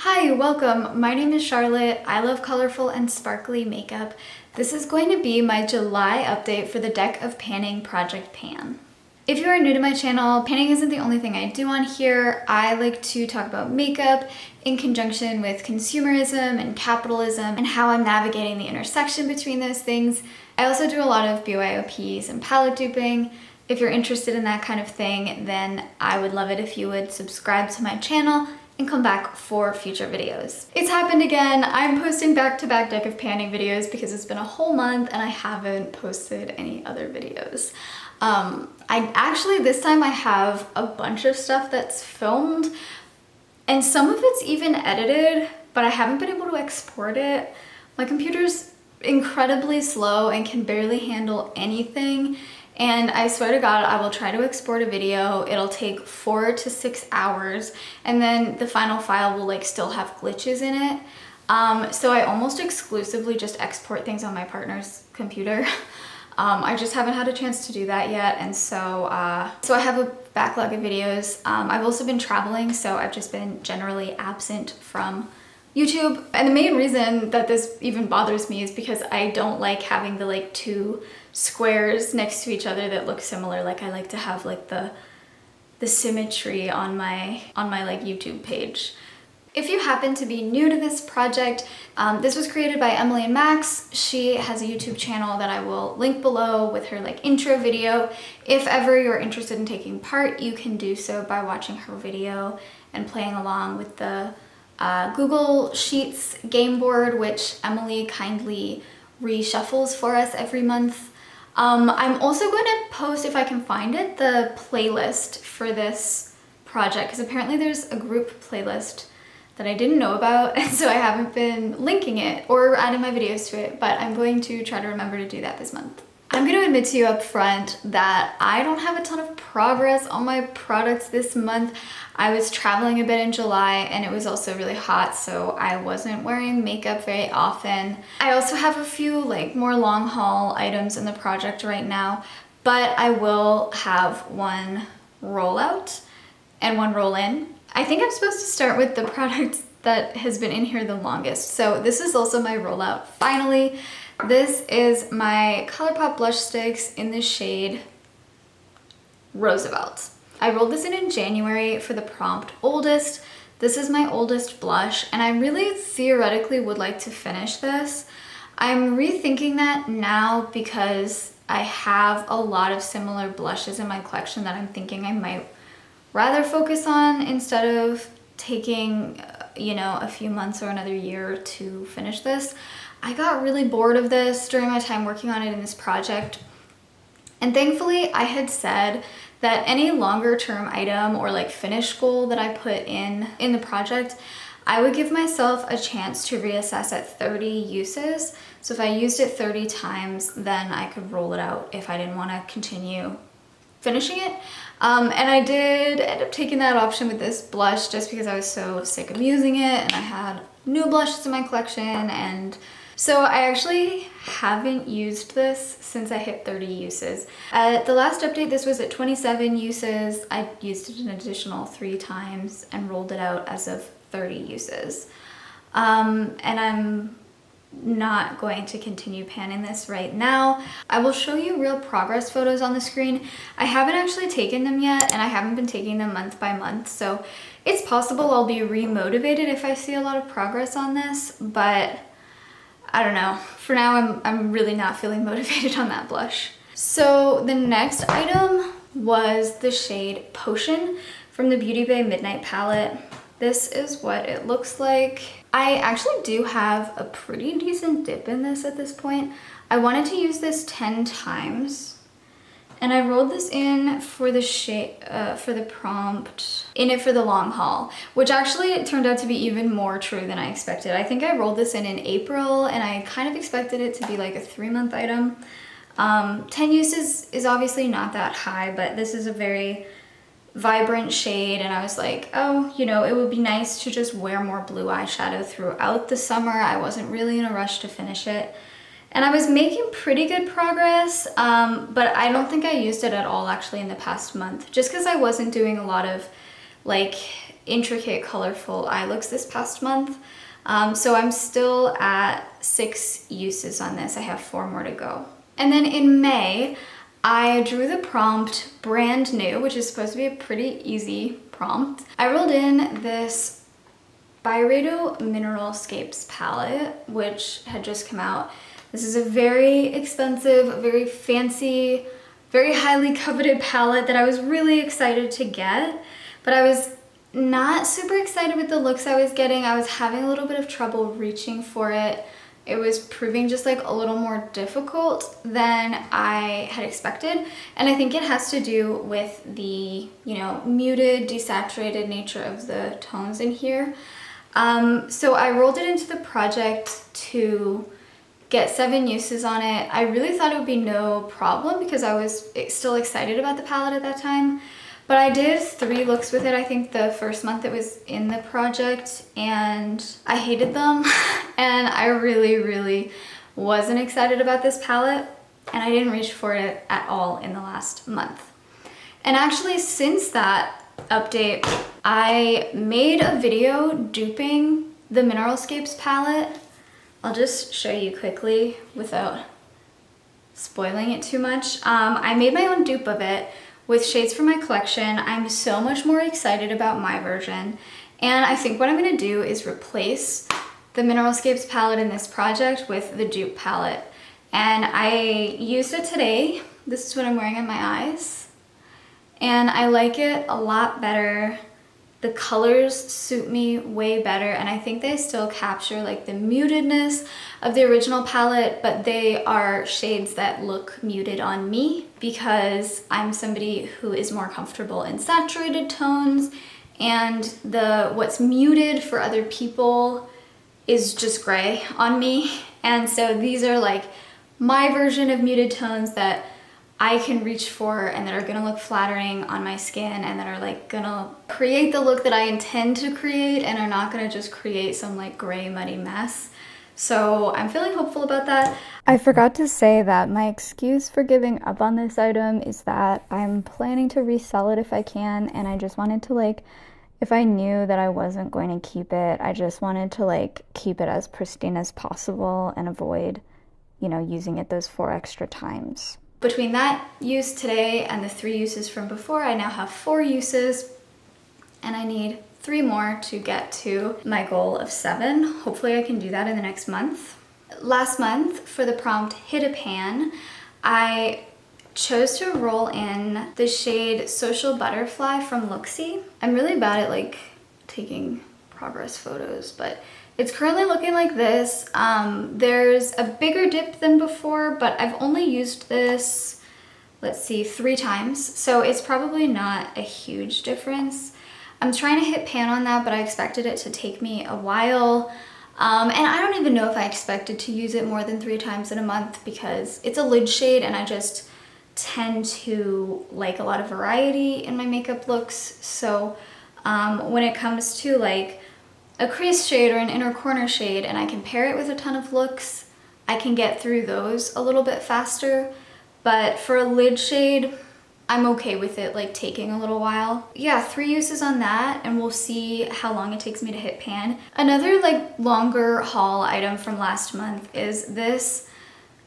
Hi, welcome. My name is Charlotte. I love colorful and sparkly makeup. This is going to be my July update for the Deck of Panning Project Pan. If you are new to my channel, panning isn't the only thing I do on here. I like to talk about makeup in conjunction with consumerism and capitalism and how I'm navigating the intersection between those things. I also do a lot of BYOPs and palette duping. If you're interested in that kind of thing, then I would love it if you would subscribe to my channel and come back for future videos. It's happened again. I'm posting back-to-back Deck of Panning videos because it's been a whole month and I haven't posted any other videos. This time I have a bunch of stuff that's filmed and some of it's even edited, but I haven't been able to export it. My computer's incredibly slow and can barely handle anything. And I swear to God, I will try to export a video. It'll take 4 to 6 hours and then the final file will still have glitches in it. So I almost exclusively just export things on my partner's computer. I just haven't had a chance to do that yet. And so I have a backlog of videos. I've also been traveling, so I've just been generally absent from YouTube. And the main reason that this even bothers me is because I don't like having the two squares next to each other that look similar. I like to have the symmetry on my YouTube page. If you happen to be new to this project, this was created by Emily and Max. She has a YouTube channel that I will link below with her intro video. If ever you're interested in taking part, you can do so by watching her video and playing along with the Google Sheets game board, which Emily kindly reshuffles for us every month. I'm also going to post, if I can find it, the playlist for this project, because apparently there's a group playlist that I didn't know about, and so I haven't been linking it or adding my videos to it, but I'm going to try to remember to do that this month. I'm going to admit to you up front that I don't have a ton of progress on my products this month. I was traveling a bit in July and it was also really hot, so I wasn't wearing makeup very often. I also have a few more long haul items in the project right now, but I will have one rollout and one roll in. I think I'm supposed to start with the product that has been in here the longest. So this is also my rollout finally. This is my ColourPop blush sticks in the shade Roosevelt. I rolled this in January for the prompt oldest. This is my oldest blush and I really theoretically would like to finish this. I'm rethinking that now because I have a lot of similar blushes in my collection that I'm thinking I might rather focus on instead of taking, a few months or another year to finish this. I got really bored of this during my time working on it in this project. And thankfully I had said that any longer term item or finish goal that I put in the project, I would give myself a chance to reassess at 30 uses. So if I used it 30 times, then I could roll it out if I didn't want to continue finishing it. And I did end up taking that option with this blush just because I was so sick of using it and I had new blushes in my collection, and so I actually haven't used this since I hit 30 uses. At the last update, this was at 27 uses. I used it an additional 3 times and rolled it out as of 30 uses. And I'm not going to continue panning this right now. I will show you real progress photos on the screen. I haven't actually taken them yet and I haven't been taking them month by month, so it's possible I'll be remotivated if I see a lot of progress on this, but I don't know. For now, I'm really not feeling motivated on that blush. So the next item was the shade Potion from the Beauty Bay Midnight palette. This is what it looks like. I actually do have a pretty decent dip in this at this point. I wanted to use this 10 times and I rolled this in for the shade, for the prompt, in it for the long haul, which actually it turned out to be even more true than I expected. I think I rolled this in April and I kind of expected it to be a 3-month item. 10 uses is obviously not that high, but this is a very vibrant shade and I was like, oh, it would be nice to just wear more blue eyeshadow throughout the summer. I wasn't really in a rush to finish it. And I was making pretty good progress, but I don't think I used it at all actually in the past month, just because I wasn't doing a lot of intricate, colorful eye looks this past month. So I'm still at 6 uses on this. I have 4 more to go. And then in May, I drew the prompt Brand New, which is supposed to be a pretty easy prompt. I rolled in this Byredo Mineralscapes palette, which had just come out. This is a very expensive, very fancy, very highly coveted palette that I was really excited to get, but I was not super excited with the looks I was getting. I was having a little bit of trouble reaching for it. It was proving just like a little more difficult than I had expected. And I think it has to do with the, you know, muted, desaturated nature of the tones in here. So I rolled it into the project to get 7 uses on it. I really thought it would be no problem because I was still excited about the palette at that time. But I did 3 looks with it, I think the first month it was in the project, and I hated them. And I really wasn't excited about this palette, and I didn't reach for it at all in the last month. And actually since that update, I made a video duping the Mineralscapes palette. I'll just show you quickly without spoiling it too much. I made my own dupe of it with shades from my collection. I'm so much more excited about my version. And I think what I'm gonna do is replace the Mineralscapes palette in this project with the dupe palette. And I used it today. This is what I'm wearing on my eyes. And I like it a lot better. The colors suit me way better, and I think they still capture like the mutedness of the original palette, but they are shades that look muted on me because I'm somebody who is more comfortable in saturated tones, and what's muted for other people is just gray on me. And so these are like my version of muted tones that I can reach for and that are gonna look flattering on my skin and that are like gonna create the look that I intend to create and are not gonna just create some like gray muddy mess. So I'm feeling hopeful about that. I forgot to say that my excuse for giving up on this item is that I'm planning to resell it if I can, and I just wanted to like, if I knew that I wasn't going to keep it, I just wanted to like keep it as pristine as possible and avoid, you know, using it those 4 extra times. Between that use today and the 3 uses from before, I now have 4 uses, and I need 3 more to get to my goal of 7. Hopefully I can do that in the next month. Last month for the prompt Hit a Pan, I chose to roll in the shade Social Butterfly from Looxi. I'm really bad at like taking progress photos, but it's currently looking like this. There's a bigger dip than before, but I've only used this, let's see, 3 times. So it's probably not a huge difference. I'm trying to hit pan on that, but I expected it to take me a while. And I don't even know if I expected to use it more than 3 times in a month because it's a lid shade and I just tend to like a lot of variety in my makeup looks. So when it comes to like a crease shade or an inner corner shade and I can pair it with a ton of looks, I can get through those a little bit faster. But for a lid shade, I'm okay with it like taking a little while. Yeah, 3 uses on that, and we'll see how long it takes me to hit pan. Another like longer haul item from last month is this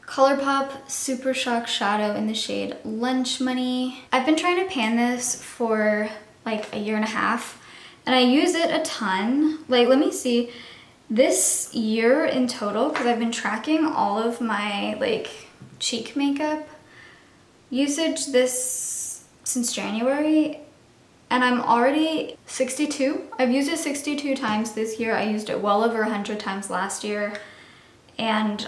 ColourPop Super Shock Shadow in the shade Lunch Money. I've been trying to pan this for like a year and a half, and I use it a ton. Like, let me see, this year in total, because I've been tracking all of my like cheek makeup usage since January, and I'm already 62. I've used it 62 times this year. I used it well over 100 times last year, and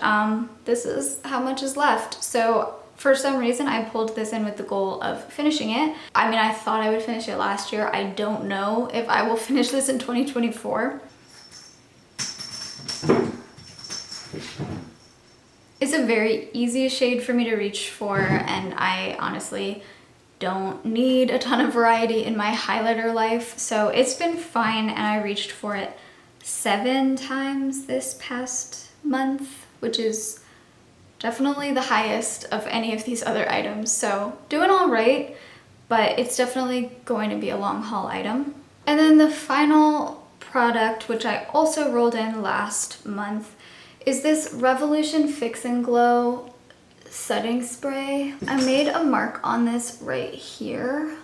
this is how much is left. So for some reason, I pulled this in with the goal of finishing it. I mean, I thought I would finish it last year. I don't know if I will finish this in 2024. It's a very easy shade for me to reach for, and I honestly don't need a ton of variety in my highlighter life. So it's been fine, and I reached for it 7 times this past month, which is definitely the highest of any of these other items. So doing all right, but it's definitely going to be a long haul item. And then the final product, which I also rolled in last month, is this Revolution Fix and Glow setting spray. I made a mark on this right here.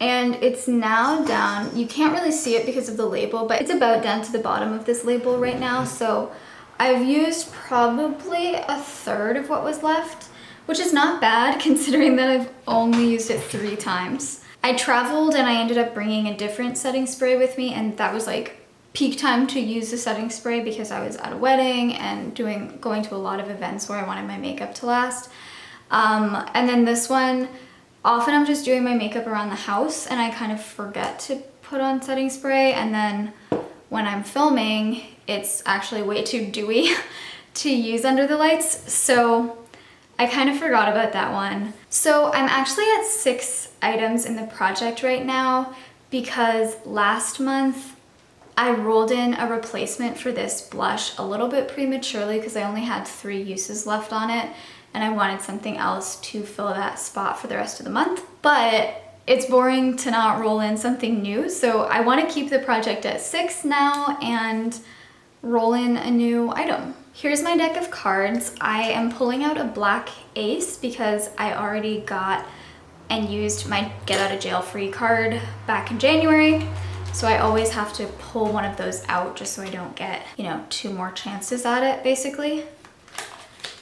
And it's now down. You can't really see it because of the label, but it's about down to the bottom of this label right now. So I've used probably a third of what was left, which is not bad considering that I've only used it 3 times. I traveled and I ended up bringing a different setting spray with me, and that was like peak time to use the setting spray because I was at a wedding and going to a lot of events where I wanted my makeup to last. And then this one, often I'm just doing my makeup around the house and I kind of forget to put on setting spray, and then when I'm filming, it's actually way too dewy to use under the lights. So I kind of forgot about that one. So I'm actually at 6 items in the project right now because last month I rolled in a replacement for this blush a little bit prematurely because I only had 3 uses left on it and I wanted something else to fill that spot for the rest of the month. But it's boring to not roll in something new, so I want to keep the project at 6 now and roll in a new item. Here's my deck of cards. I am pulling out a black ace because I already got and used my get out of jail free card back in January. So I always have to pull one of those out just so I don't get, 2 more chances at it, basically.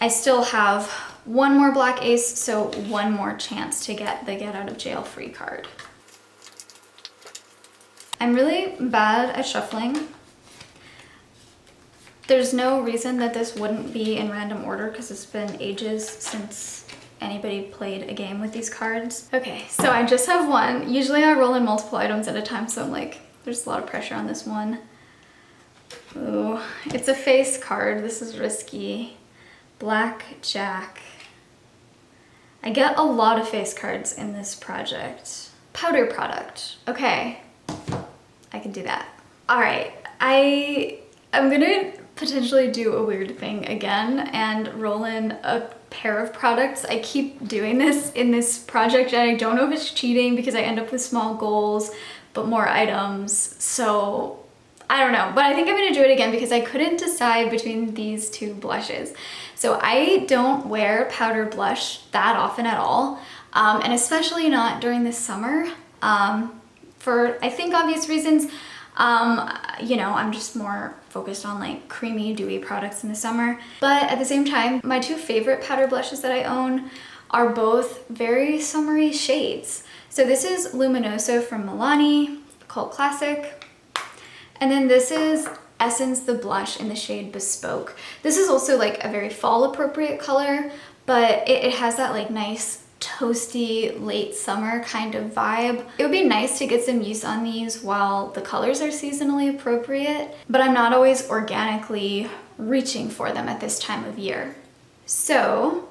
I still have 1 more black ace, so 1 more chance to get the get out of jail free card. I'm really bad at shuffling. There's no reason that this wouldn't be in random order because it's been ages since anybody played a game with these cards. Okay, so I just have 1. Usually I roll in multiple items at a time, so I'm like, there's a lot of pressure on this one. Ooh, it's a face card. This is risky. Black Jack. I get a lot of face cards in this project. Powder product. Okay, I can do that. All right, I'm gonna potentially do a weird thing again and roll in a pair of products. I keep doing this in this project and I don't know if it's cheating because I end up with small goals but more items, so I don't know, but I think I'm gonna do it again because I couldn't decide between these 2 blushes. So I don't wear powder blush that often at all, and especially not during the summer, for I think obvious reasons. I'm just more focused on like creamy, dewy products in the summer. But at the same time, my 2 favorite powder blushes that I own are both very summery shades. So this is Luminoso from Milani, called Classic. And then this is Essence the blush in the shade Bespoke. This is also like a very fall appropriate color, but it has that like nice toasty late summer kind of vibe. It would be nice to get some use on these while the colors are seasonally appropriate, but I'm not always organically reaching for them at this time of year. So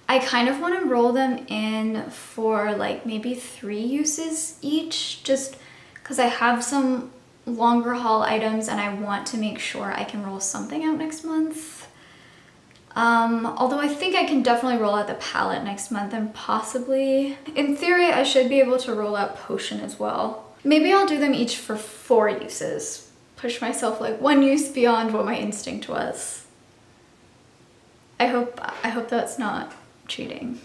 I kind of want to roll them in for like maybe 3 uses each, just because I have some longer haul items and I want to make sure I can roll something out next month. Although I think I can definitely roll out the palette next month and possibly, in theory, I should be able to roll out Potion as well. Maybe I'll do them each for 4 uses. Push myself like 1 use beyond what my instinct was. I hope that's not cheating.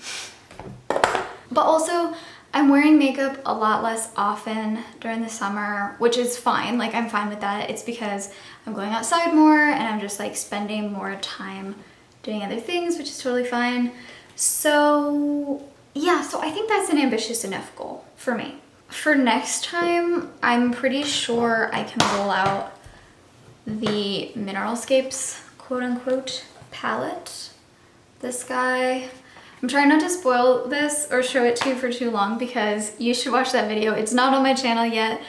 But also, I'm wearing makeup a lot less often during the summer, which is fine. Like, I'm fine with that. It's because I'm going outside more and I'm just like spending more time doing other things, which is totally fine. So yeah, so I think that's an ambitious enough goal for me. For next time, I'm pretty sure I can roll out the Mineralscapes quote unquote palette. This guy. I'm trying not to spoil this or show it to you for too long because you should watch that video. It's not on my channel yet,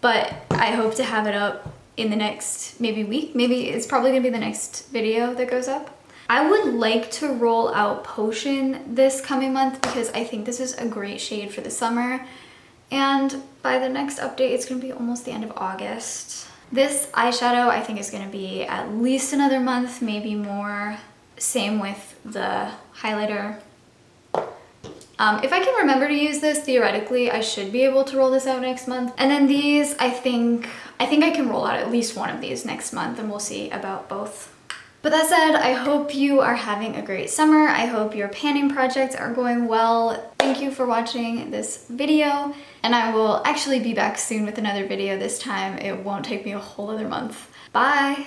but I hope to have it up in the next maybe week. Maybe it's probably gonna be the next video that goes up. I would like to roll out Potion this coming month because I think this is a great shade for the summer. And by the next update, it's gonna be almost the end of August. This eyeshadow I think is gonna be at least another month, maybe more. Same with the highlighter. If I can remember to use this, theoretically, I should be able to roll this out next month. And then these, I think I can roll out at least one of these next month, and we'll see about both. But that said, I hope you are having a great summer. I hope your panning projects are going well. Thank you for watching this video, and I will actually be back soon with another video this time. It won't take me a whole other month. Bye!